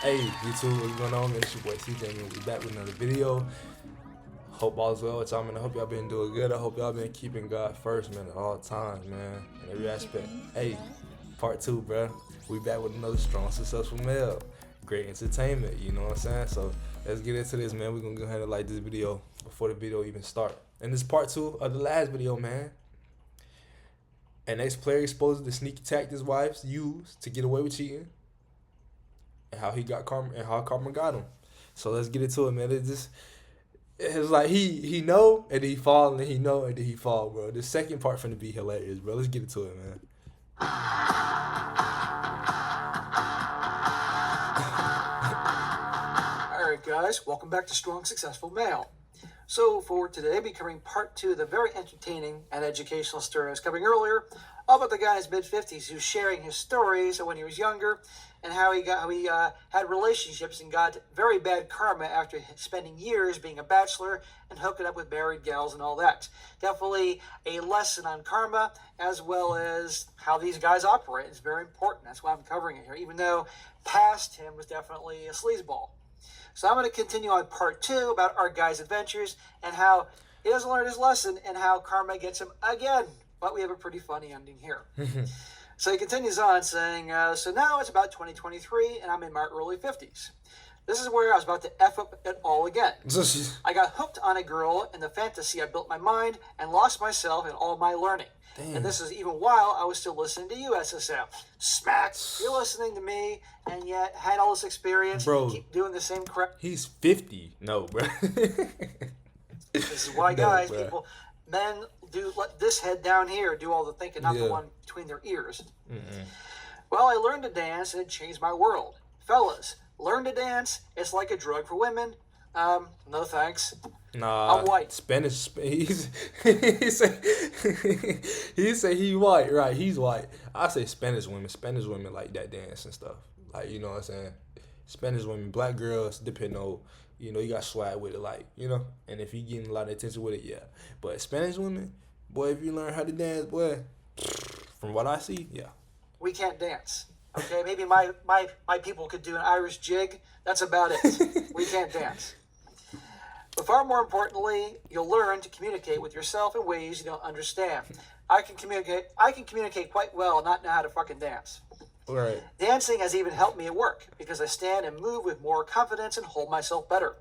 Hey, YouTube, what's going on, man? It's your boy CJ, man. We back with another video. Hope all's well with y'all, man. I hope y'all been doing good. I hope y'all been keeping God first, man, at all times, man, in every aspect. Hey, part two, bro. We back with another strong, successful male. Great entertainment, you know what I'm saying? So let's get into this, man. We're gonna go ahead and like this video before the video even start. And this is part two of the last video, man. An ex-player exposes the sneaky tactics wives use to get away with cheating, and how he got karma and how karma got him. So let's get into it, man. It's like he know and then he fall and then he know and then he fall, bro. The second part finna be hilarious, bro. Let's get into it, man. Alright guys, welcome back to Strong Successful Male. So for today, I'll be covering part two of the very entertaining and educational story I was covering earlier about the guy in his mid-50s who's sharing his stories of when he was younger and how he had relationships and got very bad karma after spending years being a bachelor and hooking up with married gals and all that. Definitely a lesson on karma as well as how these guys operate. It's very important. That's why I'm covering it here, even though past him was definitely a sleazeball. So I'm going to continue on part two about our guy's adventures and how he doesn't learn his lesson and how karma gets him again. But we have a pretty funny ending here. So he continues on saying, so now it's about 2023 and I'm in my early 50s. This is where I was about to F up it all again. I got hooked on a girl and the fantasy I built my mind and lost myself in all my learning. Damn. And this is even while I was still listening to you, SSM. Smack! You're listening to me, and yet had all this experience, bro, and you keep doing the same crap. He's 50. No, bro. This is why, guys, men do let this head down here do all the thinking, not the one between their ears. Well, I learned to dance, and it changed my world. Fellas, learn to dance. It's like a drug for women. No thanks. Nah, I'm white. Spanish. He say he white, right? He's white. I say Spanish women like that dance and stuff. Like, you know what I'm saying? Spanish women, black girls, depending on, you know, you got swag with it, like, you know. And if you getting a lot of attention with it, yeah. But Spanish women, boy, if you learn how to dance, boy, from what I see, yeah. We can't dance. Okay, maybe my people could do an Irish jig. That's about it. We can't dance. But far more importantly, you'll learn to communicate with yourself in ways you don't understand. I can communicate quite well and not know how to fucking dance. Right. Dancing has even helped me at work because I stand and move with more confidence and hold myself better.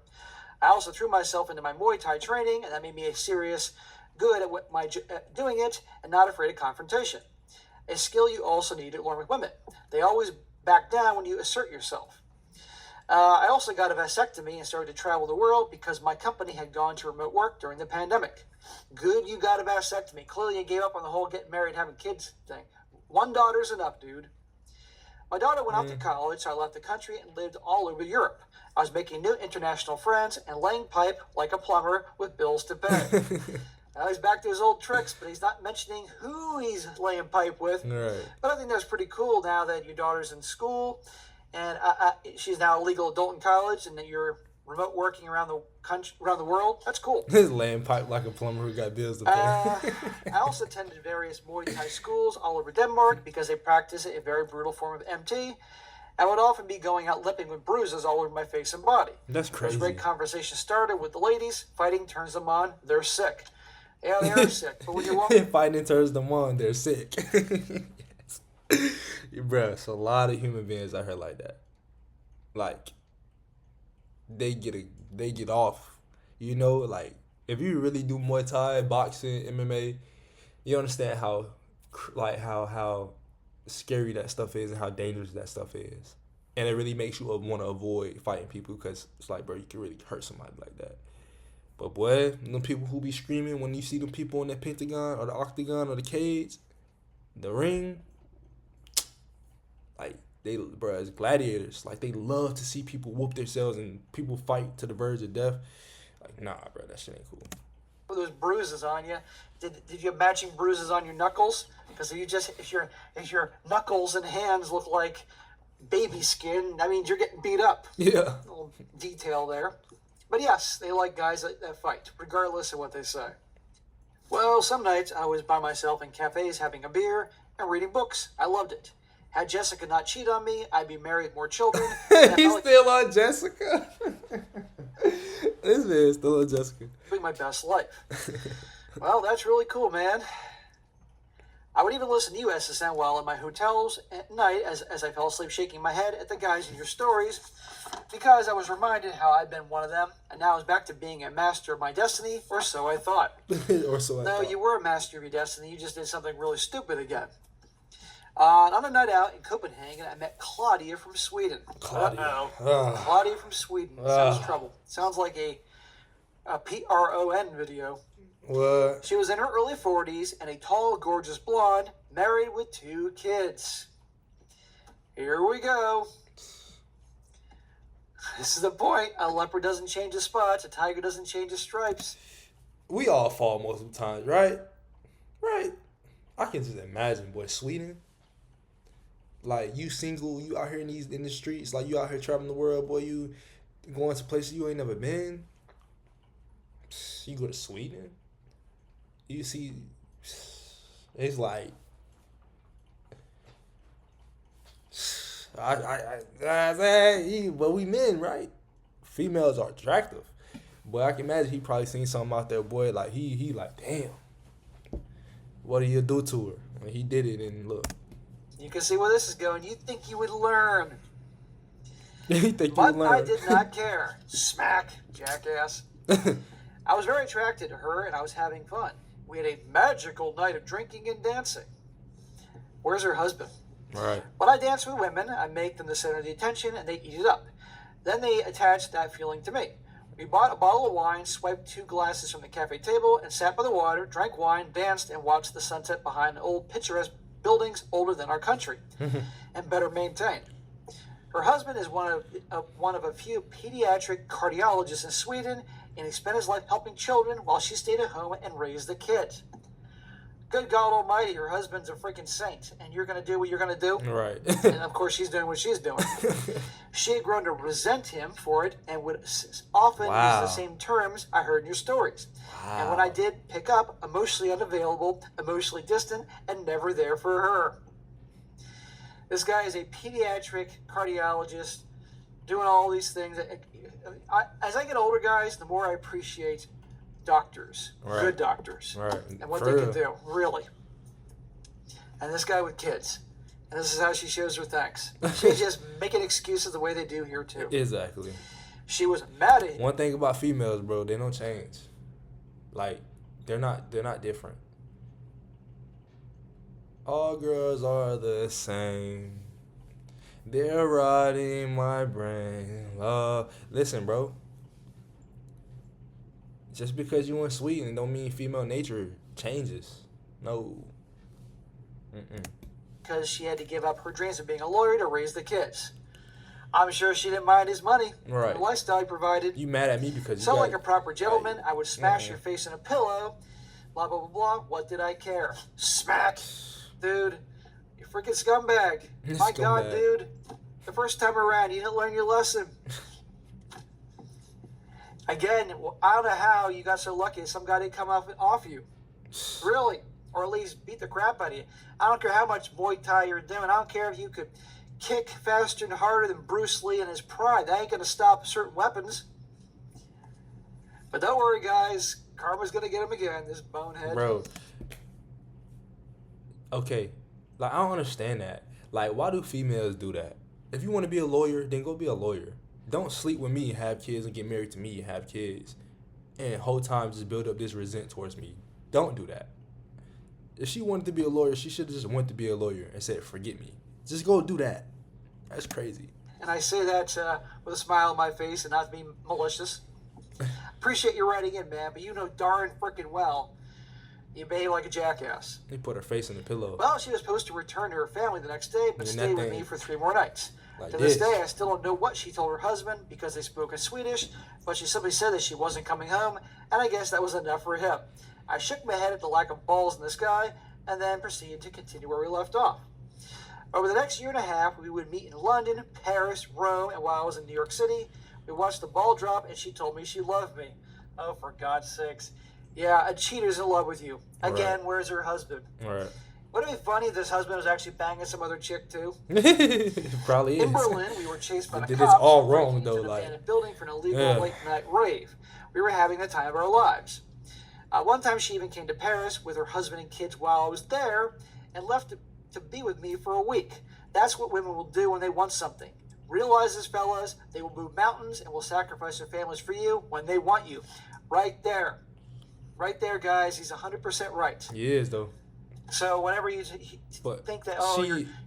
I also threw myself into my Muay Thai training, and that made me a serious good at doing it and not afraid of confrontation. A skill you also need to learn with women. They always back down when you assert yourself. I also got a vasectomy and started to travel the world because my company had gone to remote work during the pandemic. Good you got a vasectomy. Clearly you gave up on the whole getting married, having kids thing. One daughter's enough, dude. My daughter went off to college, so I left the country and lived all over Europe. I was making new international friends and laying pipe like a plumber with bills to pay. Now he's back to his old tricks, but he's not mentioning who he's laying pipe with. Right. But I think that's pretty cool now that your daughter's in school and she's now a legal adult in college, and that you're remote working around the country, around the world. That's cool. His laying pipe like a plumber who got bills to pay. I also attended various Muay Thai schools all over Denmark because they practice a very brutal form of MT. I would often be going out limping with bruises all over my face and body. That's crazy. There's great conversation started with the ladies. Fighting turns them on. They're sick. Yeah, they are sick. But when you walk, fighting turns them on, they're sick. Bruh, it's a lot of human beings out here like that. Like, they get off. You know, like, if you really do Muay Thai, boxing, MMA, you understand how scary that stuff is and how dangerous that stuff is. And it really makes you want to avoid fighting people because it's like, bro, you can really hurt somebody like that. But boy, them people who be screaming when you see them people in that pentagon or the octagon or the cage, the ring, like, bro, as gladiators, like, they love to see people whoop themselves and people fight to the verge of death. Like, nah, bro, that shit ain't cool. Those bruises on you. Did you have matching bruises on your knuckles? Because if your knuckles and hands look like baby skin, that means you're getting beat up. Yeah. A little detail there. But yes, they like guys that fight, regardless of what they say. Well, some nights I was by myself in cafes having a beer and reading books. I loved it. Had Jessica not cheated on me, I'd be married with more children. And I He's felt still on Jessica. This man is still on Jessica. living my best life. Well, that's really cool, man. I would even listen to you, SSN, while in my hotels at night as I fell asleep shaking my head at the guys in your stories, because I was reminded how I'd been one of them, and now I was back to being a master of my destiny, or so I thought. Or so I No, thought. you were a master of your destiny. You just did something really stupid again. On a night out in Copenhagen, I met Claudia from Sweden. Claudia. Uh-oh. Ah. Claudia from Sweden. Sounds trouble. Sounds like a PRON video. What? She was in her early 40s and a tall, gorgeous blonde, married with 2 kids. Here we go. This is the point. A leopard doesn't change his spots. A tiger doesn't change his stripes. We all fall most of the times, right? Right. I can just imagine, boy, Sweden. Like, you single, you out here in the streets, like, you out here traveling the world, boy, you going to places you ain't never been. You go to Sweden. You see, it's like, but we men, right? Females are attractive. Boy, I can imagine he probably seen something out there, boy, like, he like, damn. What do you do to her? And he did it, and look. You can see where this is going. You think you would learn. You think you But learn. I did not care. Smack, jackass. I was very attracted to her, and I was having fun. We had a magical night of drinking and dancing. Where's her husband? Right. When I dance with women, I make them the center of the attention, and they eat it up. Then they attach that feeling to me. We bought a bottle of wine, swiped 2 glasses from the cafe table, and sat by the water, drank wine, danced, and watched the sunset behind old picturesque buildings older than our country, and better maintained. Her husband is one of a few pediatric cardiologists in Sweden, and he spent his life helping children while she stayed at home and raised the kids. Good God Almighty, her husband's a freaking saint, and you're going to do what you're going to do? Right. And of course, she's doing what she's doing. She had grown to resent him for it and would often use Wow. the same terms I heard in your stories. And when I did pick up, emotionally unavailable, emotionally distant, and never there for her. This guy is a pediatric cardiologist doing all these things. As I get older, guys, the more I appreciate doctors, Right. good doctors, Right. and what For they real. can do, really. And this guy with kids. And this is how she shows her thanks. She's just making excuses the way they do here, too. Exactly. She was mad at him. One thing about females, bro, they don't change. Like, they're not different. All girls are the same. They're rotting my brain. Listen, bro. Just because you in Sweden don't mean female nature changes. No. Because she had to give up her dreams of being a lawyer to raise the kids. I'm sure she didn't mind his money. Right. The lifestyle he provided. You mad at me because you So got like a proper gentleman, I would smash Mhm. your face in a pillow. Blah, blah, blah, blah. What did I care? Smack. Dude, you freaking scumbag. My God, Scumbag. dude. The first time around, you didn't learn your lesson. Again, I don't know how you got so lucky that some guy didn't come off you. Really. Or at least beat the crap out of you. I don't care how much Muay Thai you're doing. I don't care if you could kick faster and harder than Bruce Lee in his pride. That ain't going to stop certain weapons. But don't worry, guys. Karma's going to get him again, this bonehead. Bro. Okay. Like, I don't understand that. Like, why do females do that? If you want to be a lawyer, then go be a lawyer. Don't sleep with me and have kids and get married to me and have kids. And the whole time just build up this resent towards me. Don't do that. If she wanted to be a lawyer, she should have just went to be a lawyer and said, forget me. Just go do that. That's crazy. And I say that with a smile on my face and not to be malicious. Appreciate you writing in, man, but you know darn freaking well you behave like a jackass. He put her face in the pillow. Well, she was supposed to return to her family the next day, but And stay that with thing- me for 3 more nights. Like To this this. day, I still don't know what she told her husband because they spoke in Swedish, but she simply said that she wasn't coming home, and I guess that was enough for him. I shook my head at the lack of balls in this guy, and then proceeded to continue where we left off. Over the next year and a half, we would meet in London, Paris, Rome, and while I was in New York City, we watched the ball drop, and she told me she loved me. Oh, for God's sakes. Yeah, a cheater's in love with you. Again, Right. where's her husband? All right. Wouldn't it be funny if this husband was actually banging some other chick too? Probably is. In Berlin, we were chased by They the did this cops all for breaking wrong, into though, an like, abandoned building for an illegal yeah. late-night rave. We were having the time of our lives. One time, she even came to Paris with her husband and kids while I was there, and left to be with me for a week. That's what women will do when they want something. Realize this, fellas, they will move mountains and will sacrifice their families for you when they want you. Right there. Right there, guys. He's 100% right. He is, though. So whenever you But think that,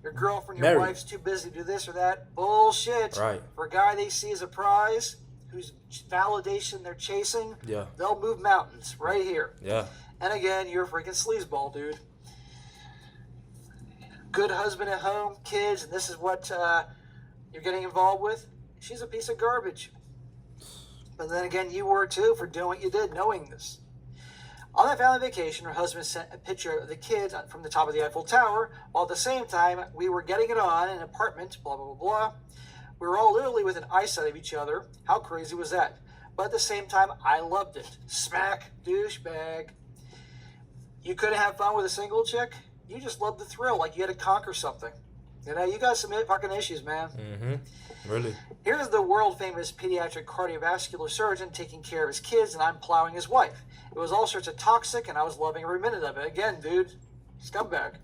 your girlfriend, your married. wife's too busy to do this or that, bullshit. Right. For a guy they see as a prize, whose validation they're chasing, Yeah. they'll move mountains right here. Yeah. And again, you're a freaking sleazeball, dude. Good husband at home, kids, and this is what you're getting involved with. She's a piece of garbage. But then again, you were too for doing what you did, knowing this. On that family vacation, her husband sent a picture of the kids from the top of the Eiffel Tower, while at the same time, we were getting it on in an apartment, blah, blah, blah, blah. We were all literally within eyesight of each other. How crazy was that? But at the same time, I loved it. Smack, douchebag. You couldn't have fun with a single chick? You just loved the thrill, like you had to conquer something. You know, you got some fucking issues, man. Mm-hmm. Really. Here's the world-famous pediatric cardiovascular surgeon taking care of his kids, and I'm plowing his wife. It was all sorts of toxic, and I was loving every minute of it. Again, dude, scumbag.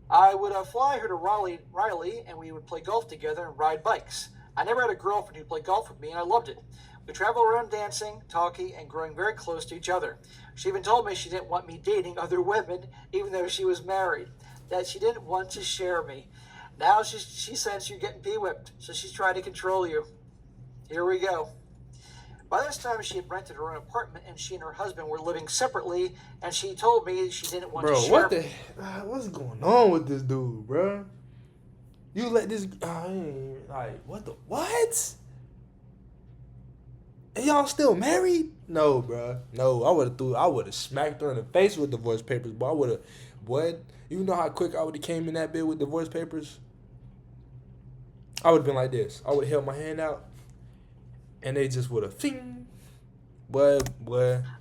I would fly her to Riley, and we would play golf together and ride bikes. I never had a girlfriend who played golf with me, and I loved it. We traveled around dancing, talking, and growing very close to each other. She even told me she didn't want me dating other women, even though she was married, that she didn't want to share me. Now she says you're getting pee-whipped, so she's trying to control you. Here we go. By this time, she had rented her own apartment, and she and her husband were living separately, and she told me she didn't want to share me. What's going on with this dude, bro? You let this, what? And y'all still married? No, bro. No, I would have smacked her in the face with divorce papers, but you know how quick I would have came in that bit with divorce papers? I would have been like this. I would have held my hand out, and they just would have, fing. What?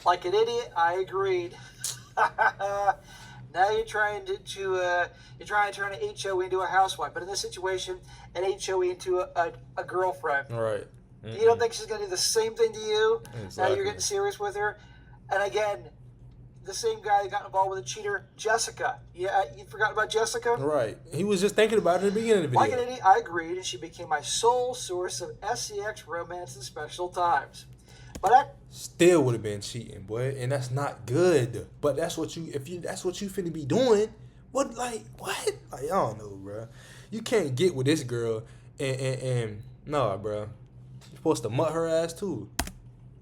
Like an idiot, I agreed. Now you're trying to turn an HOE into a housewife, but in this situation, an HOE into a girlfriend. All right. Mm-mm. You don't think she's going to do the same thing to you? Exactly. Now you're getting serious with her? And again, the same guy that got involved with the cheater, Jessica. Yeah, you forgot about Jessica? Right. He was just thinking about it at the beginning of the Like video. an idiot, I agreed, and she became my sole source of SCX romance and special times. But I still would have been cheating, boy, and that's not good. But that's what you finna be doing. What? Like, I don't know, bro. You can't get with this girl and nah, bro. You're supposed to mutt her ass too.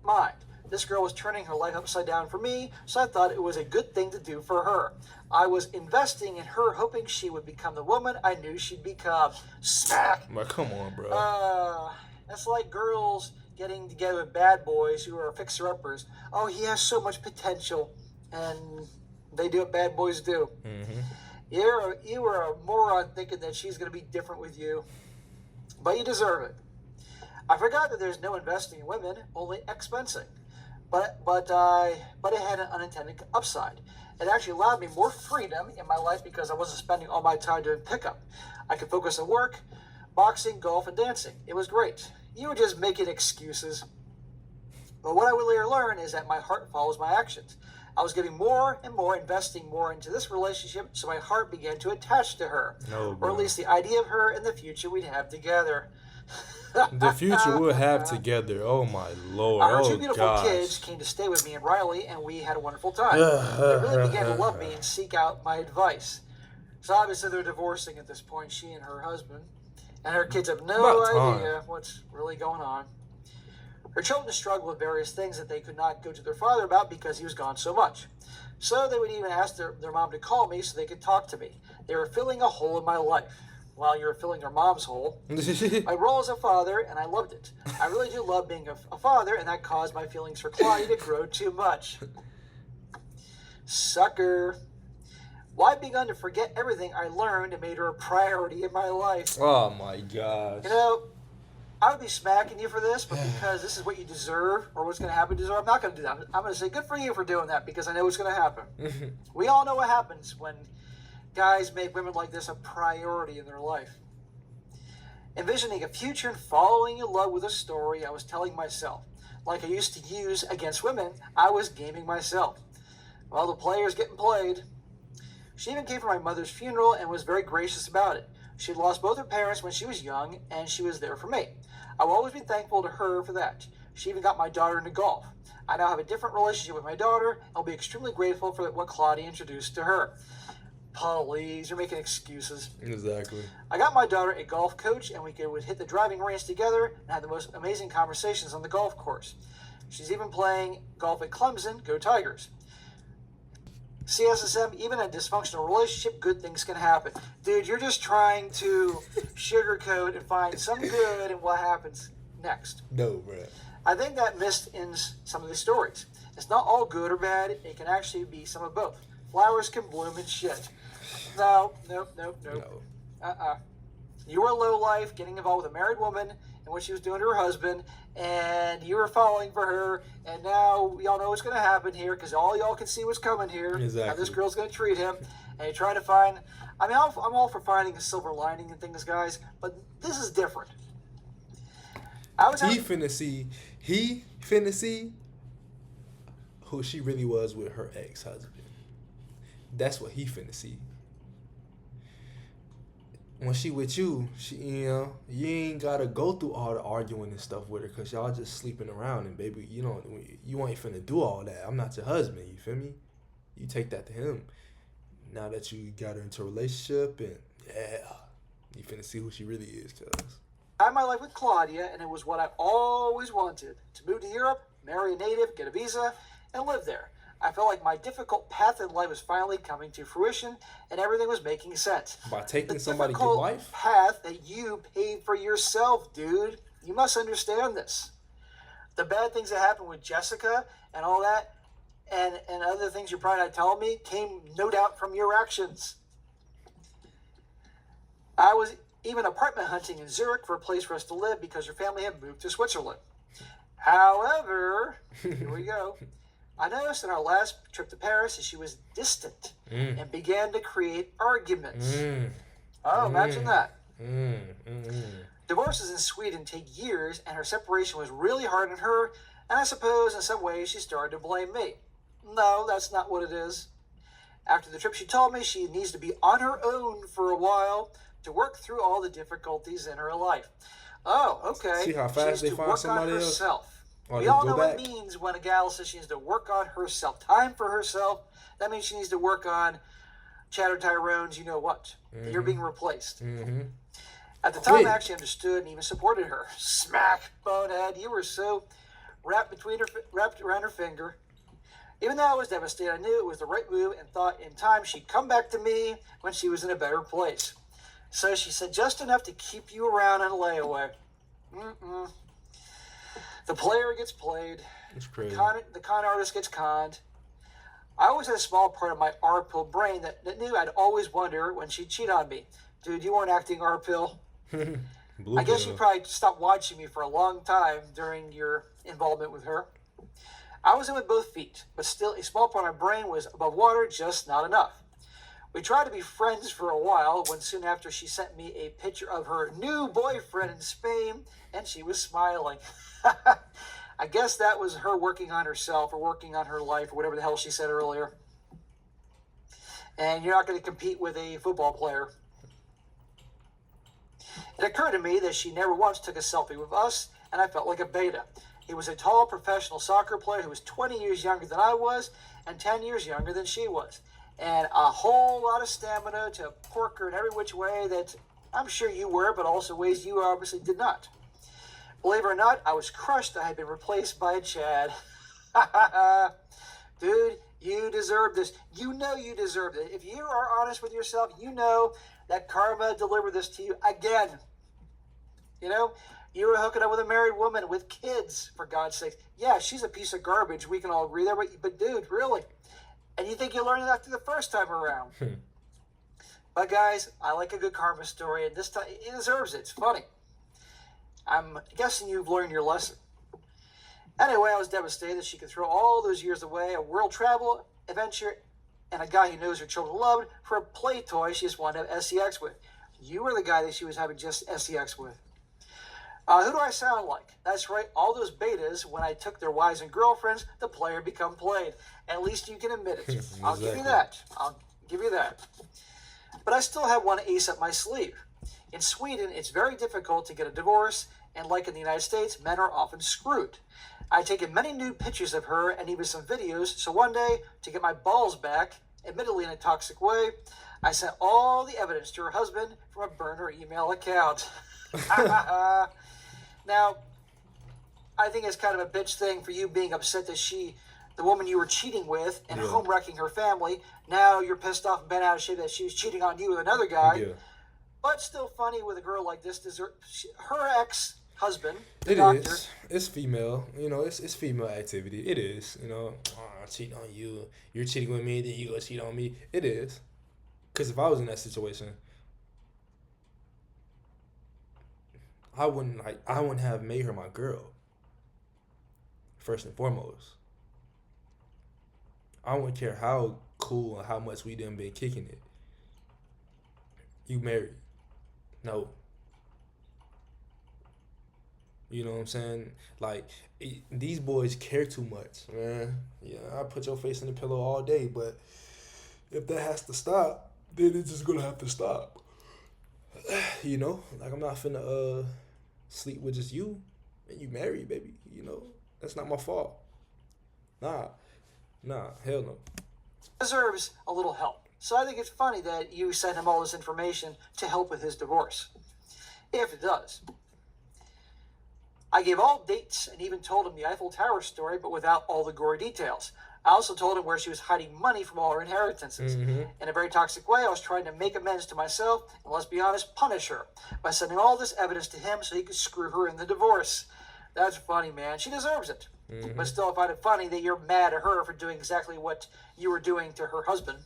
mind. This girl was turning her life upside down for me, so I thought it was a good thing to do for her. I was investing in her, hoping she would become the woman I knew she'd become. Smack! But come on, bro. That's like girls getting together with bad boys who are fixer-uppers. Oh, he has so much potential, and they do what bad boys do. Mm-hmm. You were a moron thinking that she's going to be different with you, but you deserve it. I forgot that there's no investing in women, only expensing. But it had an unintended upside. It actually allowed me more freedom in my life because I wasn't spending all my time doing pickup. I could focus on work, boxing, golf, and dancing. It was great. You were just making excuses. But what I would later learn is that my heart follows my actions. I was getting more and more, investing more into this relationship, so my heart began to attach to her. No, bro. Or at least the idea of her and the future we'd have together. The future we'll have together. Oh my Lord. Our Oh two beautiful gosh. kids came to stay with me in Riley, and we had a wonderful time. They really began to love me and seek out my advice. So obviously they're divorcing at this point, she and her husband. And her kids have no idea what's really going on. Her children struggled with various things that they could not go to their father about because he was gone so much. So they would even ask their mom to call me so they could talk to me. They were filling a hole in my life. While you were filling your mom's hole. My role as a father, and I loved it. I really do love being a father, and that caused my feelings for Claudia to grow too much. Sucker. Well, I'd begun to forget everything I learned and made her a priority in my life. Oh my gosh. You know, I would be smacking you for this, but because this is what you deserve or what's going to happen to you, I'm not going to do that. I'm going to say good for you for doing that because I know what's going to happen. We all know what happens when guys make women like this a priority in their life. Envisioning a future and falling in love with a story, I was telling myself, like I used to use against women, I was gaming myself. Well, the player's getting played. She even came for my mother's funeral and was very gracious about it. She had lost both her parents when she was young, and she was there for me. I will always be thankful to her for that. She even got my daughter into golf. I now have a different relationship with my daughter. I'll be extremely grateful for what Claudia introduced to her. Please, you're making excuses. Exactly. I got my daughter a golf coach, and we would hit the driving range together and have the most amazing conversations on the golf course. She's even playing golf at Clemson. Go Tigers. CSSM, even a dysfunctional relationship, good things can happen. Dude, you're just trying to sugarcoat and find some good in what happens next. No, bro. I think that missed in some of these stories. It's not all good or bad. It can actually be some of both. Flowers can bloom and shit. No. You were low life, getting involved with a married woman and what she was doing to her husband, and you were falling for her, and now y'all know what's going to happen here because all y'all can see what's coming here. Exactly. How this girl's going to treat him, and you try to find. I mean, I'm all for finding a silver lining and things, guys, but this is different. He finna see who she really was with her ex-husband. That's what he finna see. When she with you, you ain't gotta go through all the arguing and stuff with her because y'all just sleeping around and baby, you ain't finna do all that. I'm not your husband, you feel me? You take that to him. Now that you got her into a relationship and you finna see who she really is to us. I had my life with Claudia, and it was what I always wanted, to move to Europe, marry a native, get a visa, and live there. I felt like my difficult path in life was finally coming to fruition, and everything was making sense. By taking somebody's difficult wife? Path that you paid for yourself, dude. You must understand this. The bad things that happened with Jessica and all that, and other things you're probably not telling me, came no doubt from your actions. I was even apartment hunting in Zurich for a place for us to live because your family had moved to Switzerland. However, here we go. I noticed in our last trip to Paris that she was distant and began to create arguments. Imagine that. Divorces in Sweden take years, and her separation was really hard on her, and I suppose in some ways she started to blame me. No, that's not what it is. After the trip, she told me she needs to be on her own for a while to work through all the difficulties in her life. Oh, okay. See how fast they find somebody else? Herself. Or we all know what it means when a gal says she needs to work on herself. Time for herself. That means she needs to work on Chatter Tyrone's you know what. You're being replaced. At the time, I actually understood and even supported her. Smack, bonehead. You were so wrapped around her finger. Even though I was devastated, I knew it was the right move and thought in time she'd come back to me when she was in a better place. So she said just enough to keep you around in a layaway. The player gets played. It's crazy. The con artist gets conned. I always had a small part of my R-pill brain that knew I'd always wonder when she'd cheat on me. Dude, you weren't acting R-pill. I guess you probably stopped watching me for a long time during your involvement with her. I was in with both feet, but still a small part of my brain was above water, just not enough. We tried to be friends for a while when soon after she sent me a picture of her new boyfriend in Spain, and she was smiling. I guess that was her working on herself or working on her life or whatever the hell she said earlier. And you're not going to compete with a football player. It occurred to me that she never once took a selfie with us, and I felt like a beta. He was a tall professional soccer player who was 20 years younger than I was and 10 years younger than she was. And a whole lot of stamina to pork her in every which way that I'm sure you were, but also ways you obviously did not. Believe it or not, I was crushed that I had been replaced by a Chad. Dude, you deserve this. You know you deserve it. If you are honest with yourself, you know that karma delivered this to you again. You know, you were hooking up with a married woman with kids, for God's sake. Yeah, she's a piece of garbage. We can all agree there, but dude, really? And you think you learned that after the first time around? But guys, I like a good karma story, and this time it deserves it. It's funny. I'm guessing you've learned your lesson. Anyway, I was devastated that she could throw all those years away, a world travel adventure, and a guy who knows her children loved for a play toy she just wanted to have SEX with. You were the guy that she was having just SEX with. Who do I sound like? That's right, all those betas, when I took their wives and girlfriends, the player become played. At least you can admit it. I'll give you that. I'll give you that. But I still have one ace up my sleeve. In Sweden, it's very difficult to get a divorce, and like in the United States, men are often screwed. I've taken many nude pictures of her and even some videos, so one day, to get my balls back, admittedly in a toxic way, I sent all the evidence to her husband from a burner email account. Now, I think it's kind of a bitch thing for you being upset that the woman you were cheating with and home wrecking her family, now you're pissed off and bent out of shape that she was cheating on you with another guy. Yeah. But still funny with a girl like this. Her ex-husband, the doctor. It's female. You know, it's female activity. It is. You know, I'm cheating on you. You're cheating with me, then you go cheat on me. It is. Because if I was in that situation, I wouldn't have made her my girl. First and foremost. I wouldn't care how cool and how much we done been kicking it. You married. No. You know what I'm saying? Like, these boys care too much, man. Yeah, I put your face in the pillow all day, but if that has to stop, then it's just gonna have to stop. You know? Like, I'm not finna sleep with just you. And you married, baby. You know? That's not my fault. Nah, hell no. Deserves a little help. So I think it's funny that you sent him all this information to help with his divorce. If it does. I gave all dates and even told him the Eiffel Tower story, but without all the gory details. I also told him where she was hiding money from all her inheritances. In a very toxic way, I was trying to make amends to myself, and let's be honest, punish her, by sending all this evidence to him so he could screw her in the divorce. That's funny, man. She deserves it. But still, I find it funny that you're mad at her for doing exactly what you were doing to her husband.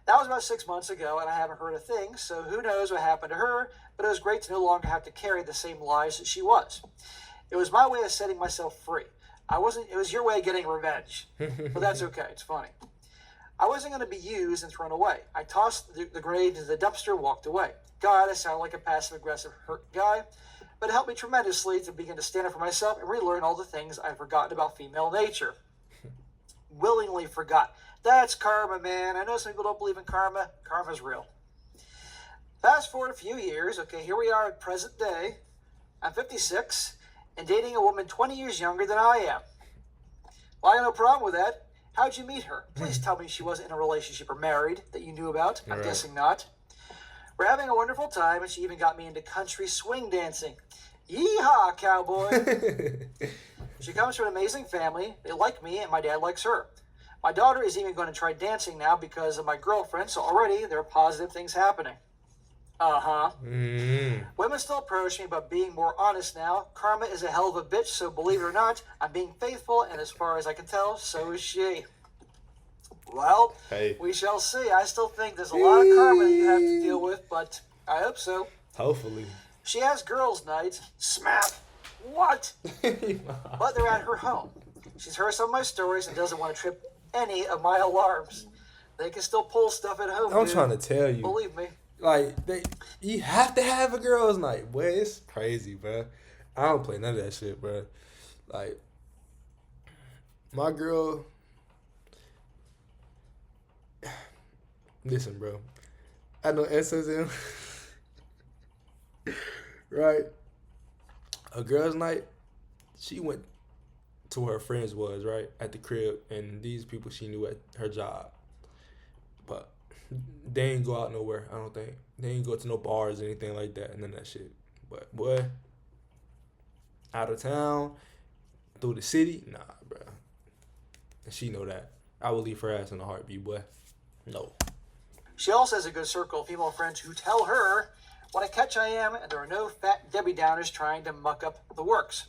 That was about 6 months ago, and I haven't heard a thing, so who knows what happened to her, but it was great to no longer have to carry the same lies that she was. It was my way of setting myself free. It was your way of getting revenge. But that's okay, it's funny. I wasn't going to be used and thrown away. I tossed the grenade into the dumpster and walked away. God, I sound like a passive-aggressive hurt guy, but it helped me tremendously to begin to stand up for myself and relearn all the things I'd forgotten about female nature. Willingly forgot. That's karma, man. I know some people don't believe in karma. Karma's real. Fast forward a few years. Okay, here we are at present day. I'm 56 and dating a woman 20 years younger than I am. Well, I got no problem with that. How'd you meet her? Please tell me she wasn't in a relationship or married that you knew about. I'm guessing not. We're having a wonderful time, and she even got me into country swing dancing. Yeehaw, cowboy! She comes from an amazing family. They like me, and my dad likes her. My daughter is even going to try dancing now because of my girlfriend, so already there are positive things happening. Women still approach me, but being more honest now, karma is a hell of a bitch, so believe it or not, I'm being faithful, and as far as I can tell, so is she. Well, we shall see. I still think there's a lot of karma that you have to deal with, but I hope so. Hopefully. She has girls' night. Smack. What? But they're at her home. She's heard some of my stories and doesn't want to trip any of my alarms. They can still pull stuff at home, I'm trying to tell you. Believe me. Like, you have to have a girls' night. Boy, it's crazy, bro. I don't play none of that shit, bro. Like, my girl... Listen, bro. I know SSM. Right? A girls' night, she went to where her friends was, right? At the crib, and these people she knew at her job. But they ain't go out nowhere, I don't think. They ain't go to no bars or anything like that, none of that shit. But, boy, out of town, through the city, nah, bro. And she know that. I would leave her ass in a heartbeat, boy. No. She also has a good circle of female friends who tell her what a catch I am, and there are no fat Debbie Downers trying to muck up the works.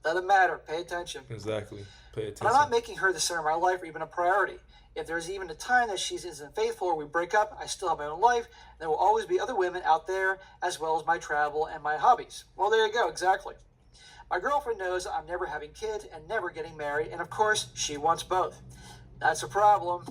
Doesn't matter. Pay attention. Exactly. Pay attention. And I'm not making her the center of my life or even a priority. If there's even a time that she isn't faithful or we break up, I still have my own life. There will always be other women out there, as well as my travel and my hobbies. Well, there you go, exactly. My girlfriend knows I'm never having kids and never getting married, and of course, she wants both. That's a problem.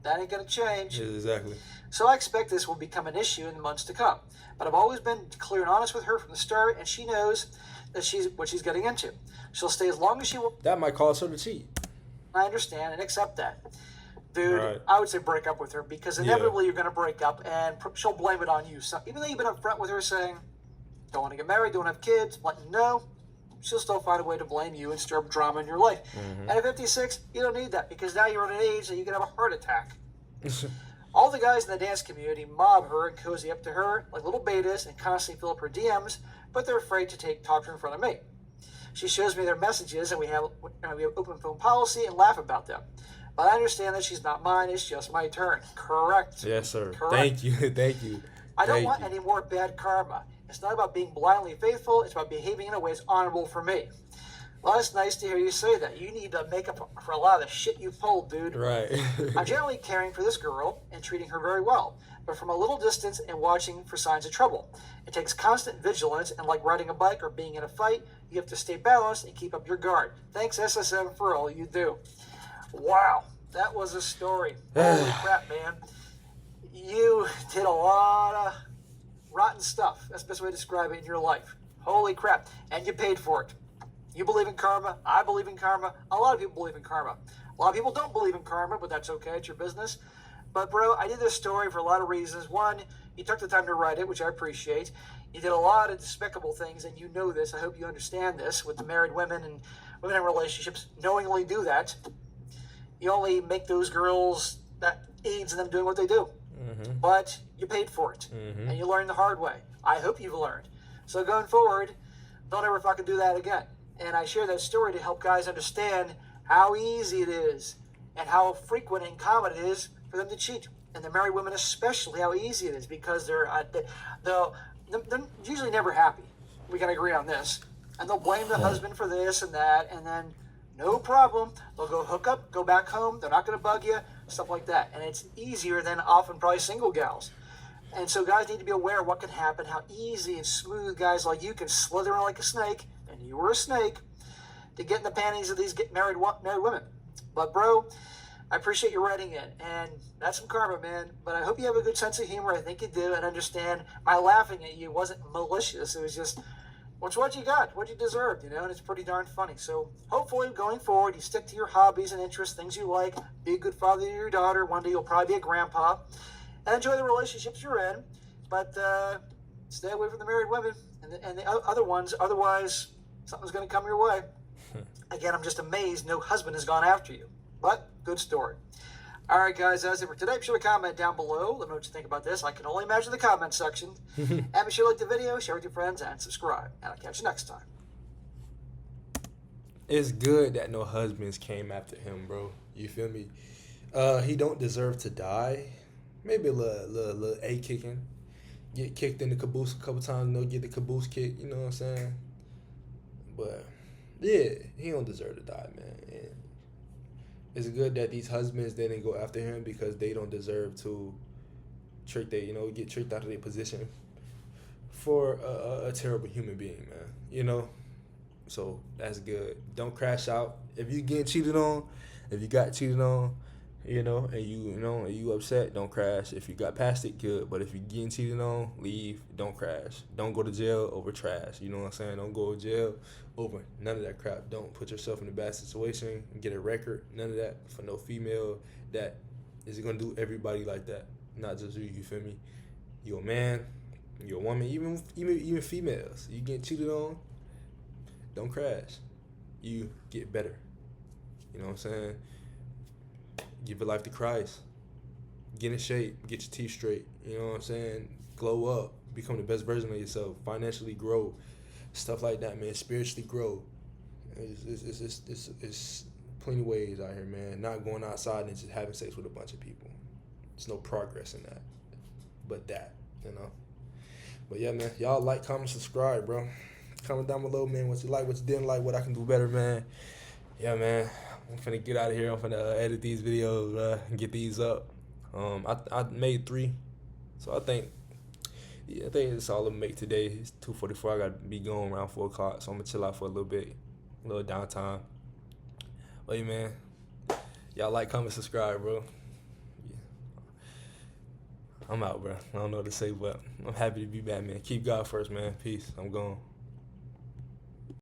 That ain't gonna change. Yeah, exactly. So I expect this will become an issue in the months to come. But I've always been clear and honest with her from the start, and she knows that what she's getting into. She'll stay as long as she will. That might cause her to cheat. I understand and accept that. Dude, Right. I would say break up with her because inevitably you're going to break up and she'll blame it on you. So even though you've been upfront with her saying, don't want to get married, don't have kids, let you know, she'll still find a way to blame you and stir up drama in your life. And at 56, you don't need that because now you're at an age that you can have a heart attack. All the guys in the dance community mob her and cozy up to her like little betas and constantly fill up her DMs, but they're afraid to talk to her in front of me. She shows me their messages, and we have open phone policy and laugh about them. But I understand that she's not mine; it's just my turn. Correct. Yes, sir. Correct. Thank you. Thank you. I don't Thank want you. any more bad karma. It's not about being blindly faithful. It's about behaving in a way that's honorable for me. Well, it's nice to hear you say that. You need to make up for a lot of the shit you've pulled, dude. Right. I'm generally caring for this girl and treating her very well, but from a little distance and watching for signs of trouble. It takes constant vigilance, and like riding a bike or being in a fight, you have to stay balanced and keep up your guard. Thanks, SSM, for all you do. Wow, that was a story. Holy crap, man. You did a lot of rotten stuff. That's the best way to describe it in your life. Holy crap. And you paid for it. You believe in karma. I believe in karma. A lot of people believe in karma. A lot of people don't believe in karma, but that's okay. It's your business. But, bro, I did this story for a lot of reasons. One, you took the time to write it, which I appreciate. You did a lot of despicable things, and you know this. I hope you understand this with the married women and women in relationships. Knowingly do that. You only make those girls that aids in them doing what they do. But you paid for it, and you learned the hard way. I hope you've learned. So going forward, don't ever fucking do that again. And I share that story to help guys understand how easy it is and how frequent and common it is for them to cheat. And the married women especially, how easy it is because they're usually never happy. We can agree on this. And they'll blame the husband for this and that, and then no problem. They'll go hook up, go back home. They're not going to bug you, stuff like that. And it's easier than often probably single gals. And so guys need to be aware of what can happen, how easy and smooth guys like you can slither in like a snake, and you were a snake, to get in the panties of these married women. But, bro, I appreciate you writing it, and that's some karma, man. But I hope you have a good sense of humor. I think you do, and understand my laughing at you wasn't malicious. It was just, what's what you got, what you deserved, and it's pretty darn funny. So hopefully going forward, you stick to your hobbies and interests, things you like, be a good father to your daughter. One day you'll probably be a grandpa, and enjoy the relationships you're in. But stay away from the married women and the other ones. Otherwise, something's going to come your way. Again, I'm just amazed no husband has gone after you. But good story. All right, guys, that's it for today. Be sure to comment down below. Let me know what you think about this. I can only imagine the comment section. And be sure to like the video, share with your friends, and subscribe. And I'll catch you next time. It's good that no husbands came after him, bro. You feel me? He don't deserve to die. Maybe a little A kicking. Get kicked in the caboose a couple times, get the caboose kicked, you know what I'm saying? But, yeah, he don't deserve to die, man. And it's good that these husbands didn't go after him because they don't deserve to get tricked out of their position for a terrible human being, man. So that's good. Don't crash out. If you getting cheated on, if you got cheated on, and you upset, don't crash. If you got past it, good. But if you getting cheated on, leave. Don't crash. Don't go to jail over trash. You know what I'm saying? Don't go to jail over none of that crap. Don't put yourself in a bad situation and get a record. None of that for no female that is gonna do everybody like that. Not just you. You feel me? You're a man. You're a woman. Even females. You get cheated on. Don't crash. You get better. You know what I'm saying? Give your life to Christ. Get in shape. Get your teeth straight. You know what I'm saying? Glow up. Become the best version of yourself. Financially grow. Stuff like that, man. Spiritually grow. It's plenty of ways out here, man. Not going outside and just having sex with a bunch of people. There's no progress in that. But that, But yeah, man. Y'all like, comment, subscribe, bro. Comment down below, man, what you like, what you didn't like, what I can do better, man. Yeah, man. I'm finna get out of here. I'm finna edit these videos, and get these up. I made 3, so I think it's all I'm make today. It's 2:44. I gotta be going around 4 o'clock, so I'm gonna chill out for a little bit, a little downtime. But yeah, man, y'all like, comment, subscribe, bro. Yeah. I'm out, bro. I don't know what to say, but I'm happy to be back, man. Keep God first, man. Peace. I'm gone.